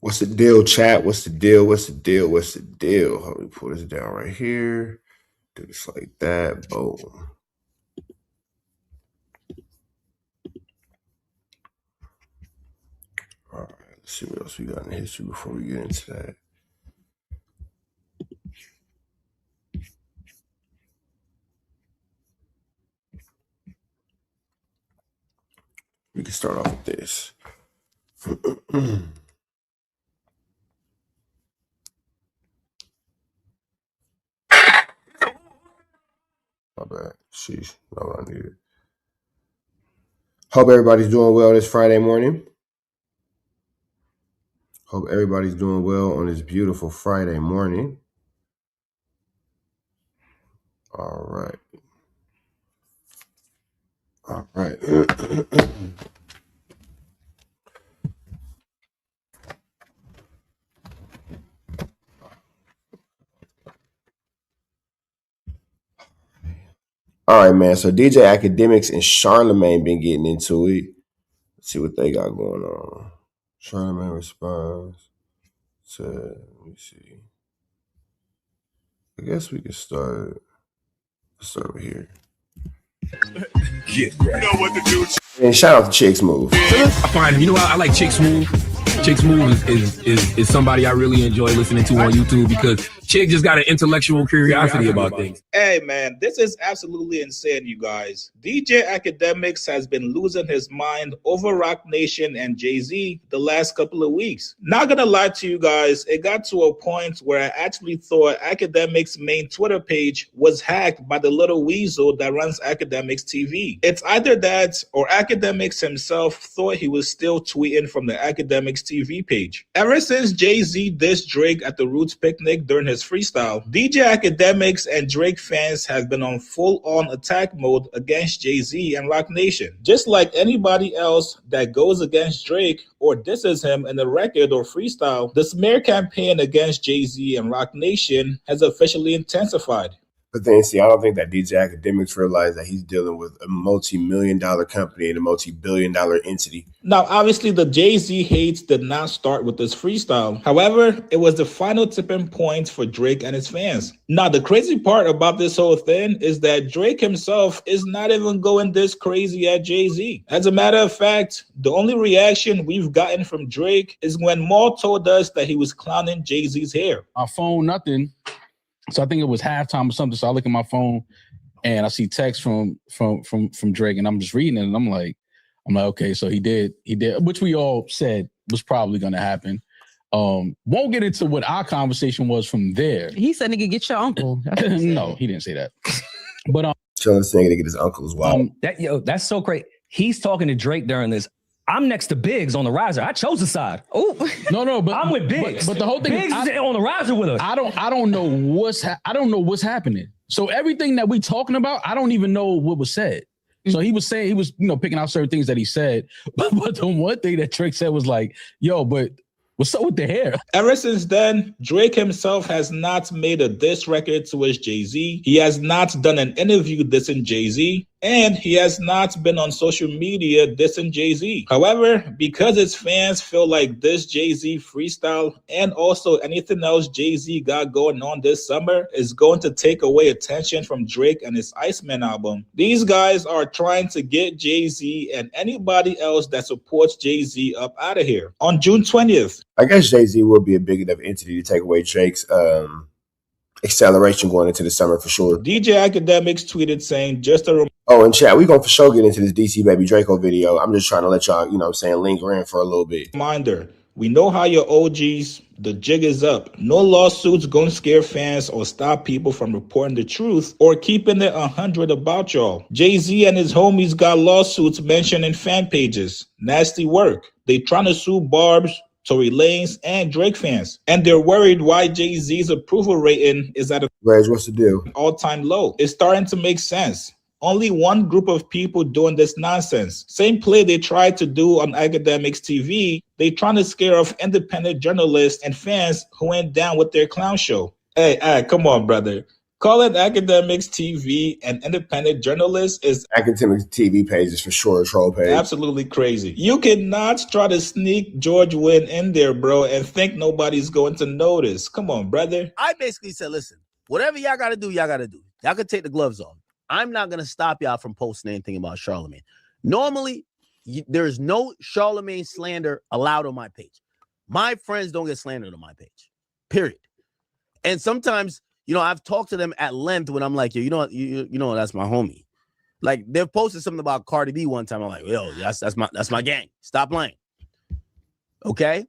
What's the deal, chat? What's the deal? What's the deal? What's the deal? Let me pull this down right here. Do this like that. Boom. All right. Let's see what else we got in history before we get into that. We can start off with this. My bad. Sheesh. Not what I needed. Hope everybody's doing well this Friday morning. Hope everybody's doing well on this beautiful Friday morning. All right. All right. All right, man. So DJ Akademiks and Charlemagne been getting into it. Let's see what they got going on. Charlemagne responds to, let me see. I guess we can start over here. Get right. You know what to do. And shout out to Chick Smooth. I find him. You know what? I like Chick Smooth. Chick Smooth is somebody I really enjoy listening to on YouTube because Chick just got an intellectual curiosity about things. Hey, man, this is absolutely insane, you guys. DJ Akademiks has been losing his mind over Roc Nation and Jay-Z the last couple of weeks. Not gonna lie to you guys, it got to a point where I actually thought Akademiks' main Twitter page was hacked by the little weasel that runs Akademiks TV. It's either that or Akademiks himself thought he was still tweeting from the Akademiks TV page. Ever since Jay-Z dissed Drake at the Roots picnic during his freestyle, DJ Akademiks and Drake fans have been on full-on attack mode against Jay-Z and Roc Nation. Just like anybody else that goes against Drake or disses him in a record or freestyle, the smear campaign against Jay-Z and Roc Nation has officially intensified. But then, see, I don't think that DJ Akademiks realized that he's dealing with a multi-million-dollar company and a multi-billion-dollar entity. Now, obviously, the Jay-Z hates did not start with this freestyle. However, it was the final tipping point for Drake and his fans. Now, the crazy part about this whole thing is that Drake himself is not even going this crazy at Jay-Z. As a matter of fact, the only reaction we've gotten from Drake is when Maul told us that he was clowning Jay-Z's hair. My phone, nothing. So I think it was halftime or something. So I look at my phone and I see text from Drake, and I'm just reading it, and I'm like, okay, so he did, which we all said was probably going to happen. Won't get into what our conversation was from there. He said he could get your uncle. No, he didn't say that. But telling this nigga to get his uncle as well. That's so great. He's talking to Drake during this. I'm next to Biggs on the riser. I chose the side. Oh no, but I'm with Biggs. But the whole thing Biggs is on the riser with us. I don't know what's happening. So everything that we talking about, I don't even know what was said. So he was picking out certain things that he said, but the one thing that Drake said was like, "Yo, but what's up with the hair?" Ever since then, Drake himself has not made a diss record towards Jay-Z. He has not done an interview dissing Jay-Z. And he has not been on social media dissing Jay-Z. However, because his fans feel like this Jay-Z freestyle and also anything else Jay-Z got going on this summer is going to take away attention from Drake and his Iceman album, these guys are trying to get Jay-Z and anybody else that supports Jay-Z up out of here. On June 20th. I guess Jay-Z will be a big enough entity to take away Drake's acceleration going into the summer for sure. DJ Akademiks tweeted saying, oh, and chat, we gonna for sure get into this DC Baby Draco video. I'm just trying to let y'all, linger in for a little bit. Reminder, we know how your OGs, the jig is up. No lawsuits gonna scare fans or stop people from reporting the truth or keeping it 100 about y'all. Jay-Z and his homies got lawsuits mentioned in fan pages. Nasty work. They trying to sue Barb's, Tory Lanez, and Drake fans. And they're worried why Jay-Z's approval rating is at what's the deal? All-time low. It's starting to make sense. Only one group of people doing this nonsense. Same play they tried to do on Akademiks TV. They trying to scare off independent journalists and fans who ain't down with their clown show. Hey, come on, brother. Calling Akademiks TV an independent journalist is Akademiks TV page is for sure a troll page. absolutely crazy. You cannot try to sneak George Wynn in there, bro, and think nobody's going to notice. Come on, brother. I basically said, listen, whatever y'all got to do, y'all got to do. Y'all can take the gloves off. I'm not going to stop y'all from posting anything about Charlemagne. Normally, there's no Charlemagne slander allowed on my page. My friends don't get slandered on my page, period. And sometimes, I've talked to them at length when I'm like, yo, you know, that's my homie. Like, they've posted something about Cardi B one time. I'm like, yo, that's my gang. Stop playing. Okay.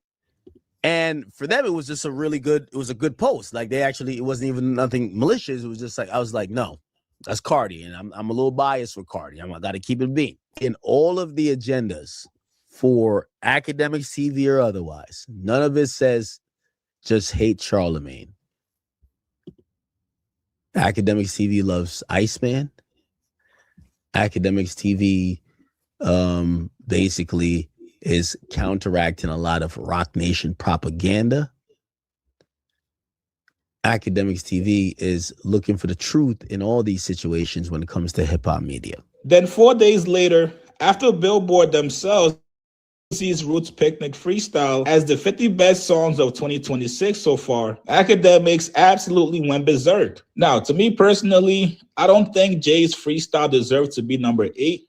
And for them, it was just a good post. Like, it wasn't even nothing malicious. It was just like, I was like, no, that's Cardi. And I'm a little biased for Cardi. I got to keep it being. In all of the agendas for Akademiks TV or otherwise, none of it says just hate Charlemagne. Akademiks TV loves Iceman. Akademiks TV basically is counteracting a lot of Roc Nation propaganda. Akademiks TV is looking for the truth in all these situations when it comes to hip-hop media. Then 4 days later, after Billboard themselves sees Roots Picnic Freestyle as the 50 best songs of 2026 so far, Akademiks absolutely went berserk. Now, to me personally, I don't think Jay's freestyle deserves to be number 8.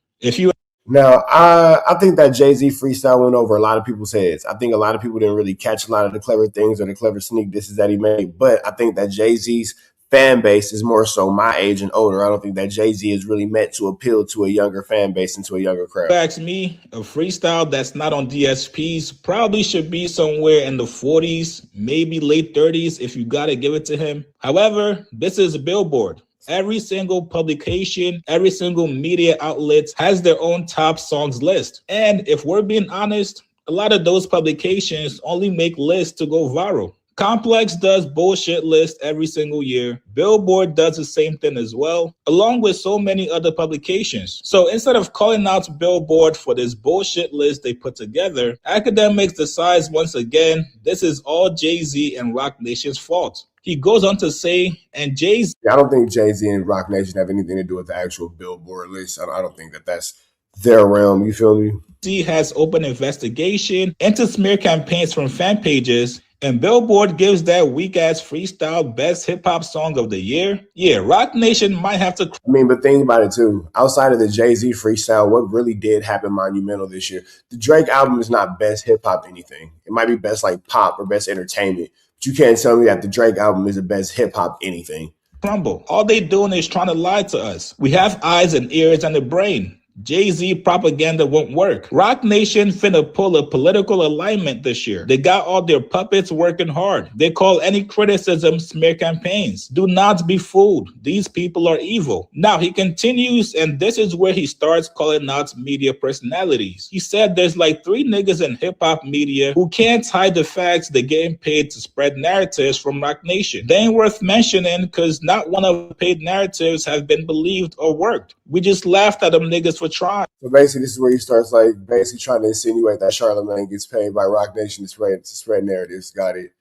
Now, I think that Jay-Z freestyle went over a lot of people's heads. I think a lot of people didn't really catch a lot of the clever things or the clever sneak disses that he made. But I think that Jay-Z's fan base is more so my age and older. I don't think that Jay-Z is really meant to appeal to a younger fan base and to a younger crowd. Ask me, a freestyle that's not on DSPs probably should be somewhere in the 40s, maybe late 30s if you got to give it to him. However, this is Billboard. Every single publication, every single media outlet has their own top songs list. And if we're being honest, a lot of those publications only make lists to go viral. Complex does bullshit lists every single year. Billboard does the same thing as well, along with so many other publications. So instead of calling out Billboard for this bullshit list they put together, Akademiks decides once again, this is all Jay-Z and Roc Nation's fault. He goes on to say, and Jay-Z... I don't think Jay-Z and Roc Nation have anything to do with the actual Billboard list. I don't think that that's their realm. You feel me? Jay-Z has open investigation into smear campaigns from fan pages, and Billboard gives that weak-ass freestyle best hip-hop song of the year. Yeah, Roc Nation might have to... But think about it too. Outside of the Jay-Z freestyle, what really did happen monumental this year? The Drake album is not best hip-hop anything. It might be best like pop or best entertainment. But you can't tell me that the Drake album is the best hip-hop anything. Crumble. All they doing is trying to lie to us. We have eyes and ears and a brain. Jay-Z propaganda won't work. Roc Nation finna pull a political alignment this year. They got all their puppets working hard. They call any criticism smear campaigns. Do not be fooled. These people are evil. Now he continues, and this is where he starts calling out media personalities. He said there's like 3 niggas in hip-hop media who can't hide the facts they're getting paid to spread narratives from Roc Nation. They ain't worth mentioning because not one of the paid narratives have been believed or worked. We just laughed at them niggas for trying. So basically, this is where he starts basically trying to insinuate that Charlemagne gets paid by Roc Nation to spread narratives. Got it.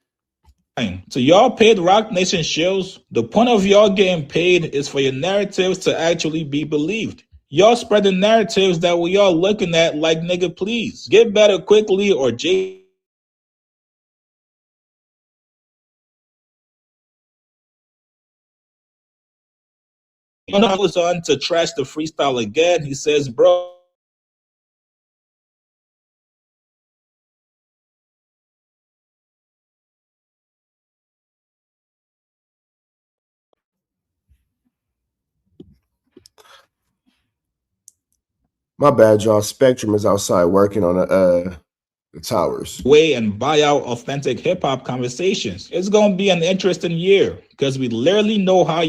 So y'all paid Roc Nation shows. The point of y'all getting paid is for your narratives to actually be believed. Y'all spreading narratives that we all looking at like, nigga, please get better quickly or Jay. He goes on to trash the freestyle again. He says, bro, My bad, y'all. Spectrum is outside working on the towers. Way and buy out authentic hip-hop conversations. It's going to be an interesting year because we literally know how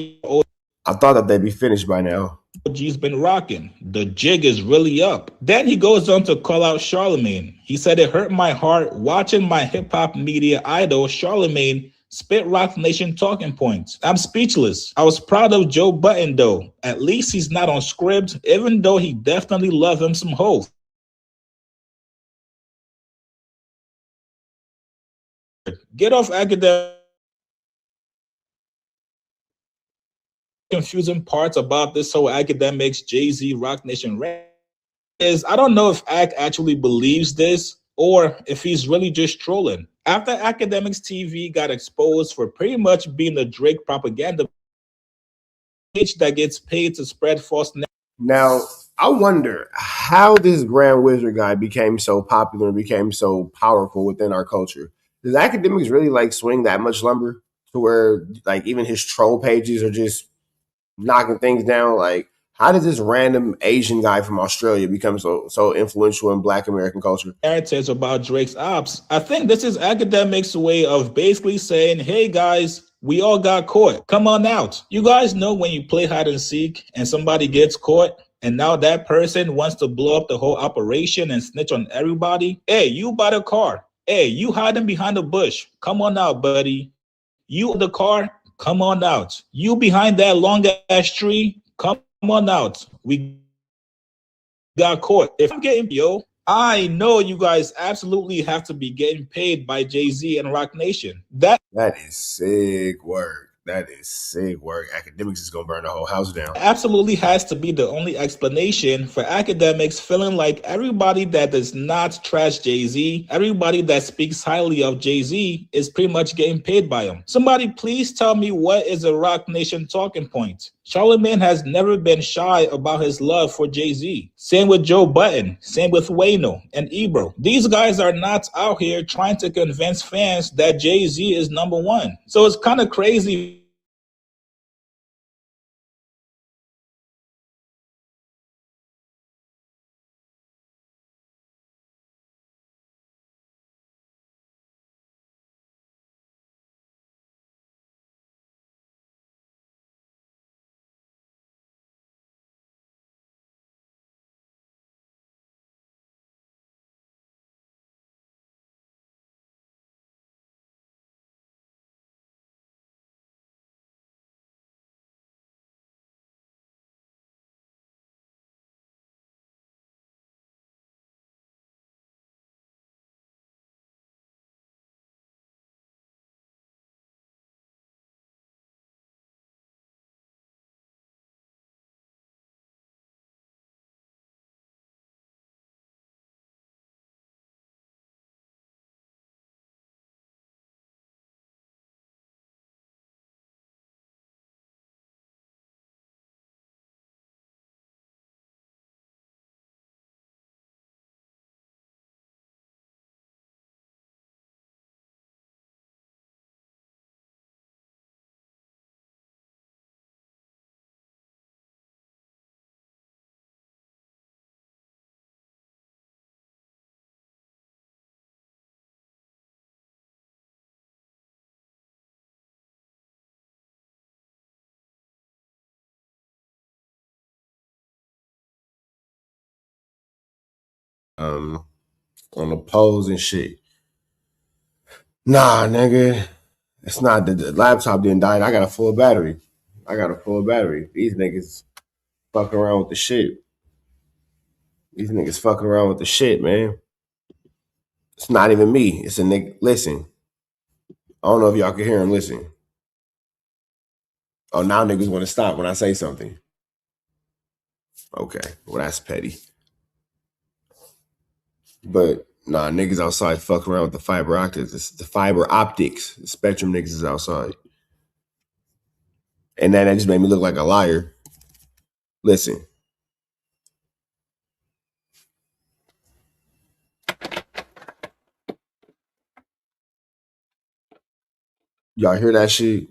I thought that they'd be finished by now. OG's been rocking. The jig is really up. Then he goes on to call out Charlemagne. He said it hurt my heart watching my hip-hop media idol Charlemagne spit Roc Nation talking points. I'm speechless. I was proud of Joe Budden though. At least he's not on script, even though he definitely love him some hoes. Get off Akademiks. confusing parts about this whole Akademiks, Jay-Z, Roc Nation is I don't know if Ak actually believes this or if he's really just trolling. After Akademiks TV got exposed for pretty much being a Drake propaganda page that gets paid to spread false narratives. Now, I wonder how this Grand Wizard guy became so popular and became so powerful within our culture. Does Akademiks really like swing that much lumber to where like even his troll pages are just knocking things down? Like, how did this random Asian guy from Australia become so influential in Black American culture? Narratives about Drake's ops. I think this is Akademiks' way of basically saying, hey guys, we all got caught. Come on out. You guys know when you play hide and seek and somebody gets caught and now that person wants to blow up the whole operation and snitch on everybody? Hey, you by the car. Hey, you hiding behind the bush. Come on out, buddy. You in the car, come on out. You behind that long ass tree, come on out. We got caught. If I'm getting I know you guys absolutely have to be getting paid by Jay-Z and Roc Nation. That is sick work. That is sick work. Akademiks is gonna burn the whole house down. Absolutely has to be the only explanation for Akademiks feeling like everybody that does not trash Jay-Z, everybody that speaks highly of Jay-Z is pretty much getting paid by him. Somebody please tell me what is a Roc Nation talking point. Charlamagne has never been shy about his love for Jay-Z. Same with Joe Budden, same with Wayno and Ebro. These guys are not out here trying to convince fans that Jay-Z is number one. So it's kind of crazy. On the polls and shit. Nah, nigga. It's not the laptop didn't die. I got a full battery. These niggas fucking around with the shit. Man. It's not even me. It's a nigga. Listen. I don't know if y'all can hear him. Listen. Oh, now niggas want to stop when I say something. Okay. Well, that's petty. But nah, niggas outside fucking around with the fiber optics. The fiber optics. The Spectrum niggas is outside. And that just made me look like a liar. Listen. Y'all hear that shit?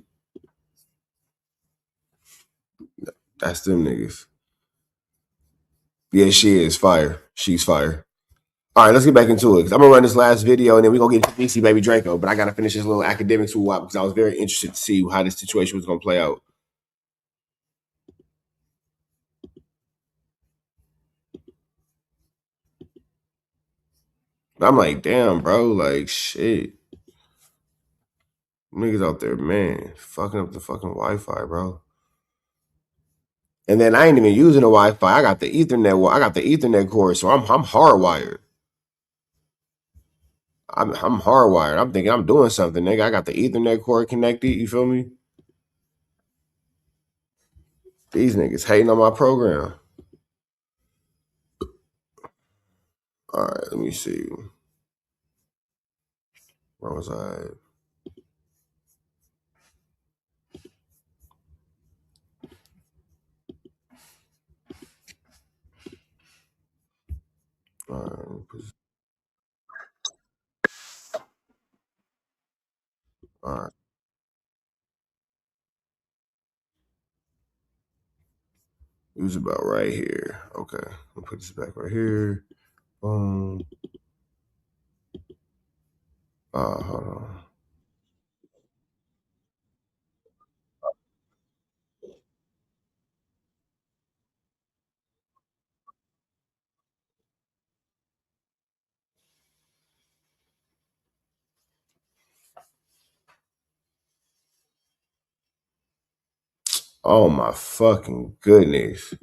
That's them niggas. Yeah, she is fire. She's fire. All right, let's get back into it. I'm gonna run this last video and then we're gonna get to DC Baby Draco. But I gotta finish this little Akademiks woo-wop because I was very interested to see how this situation was gonna play out. I'm like, damn, bro, like shit. Niggas out there, man, fucking up the fucking Wi-Fi, bro. And then I ain't even using the Wi-Fi. I got the Ethernet cord, so I'm hardwired. I'm hardwired. I'm thinking I'm doing something, nigga. I got the Ethernet cord connected. You feel me? These niggas hating on my program. All right, let me see. Where was I? All right. It was about right here. Okay. I'll put this back right here. Boom. Hold on. Oh my fucking goodness.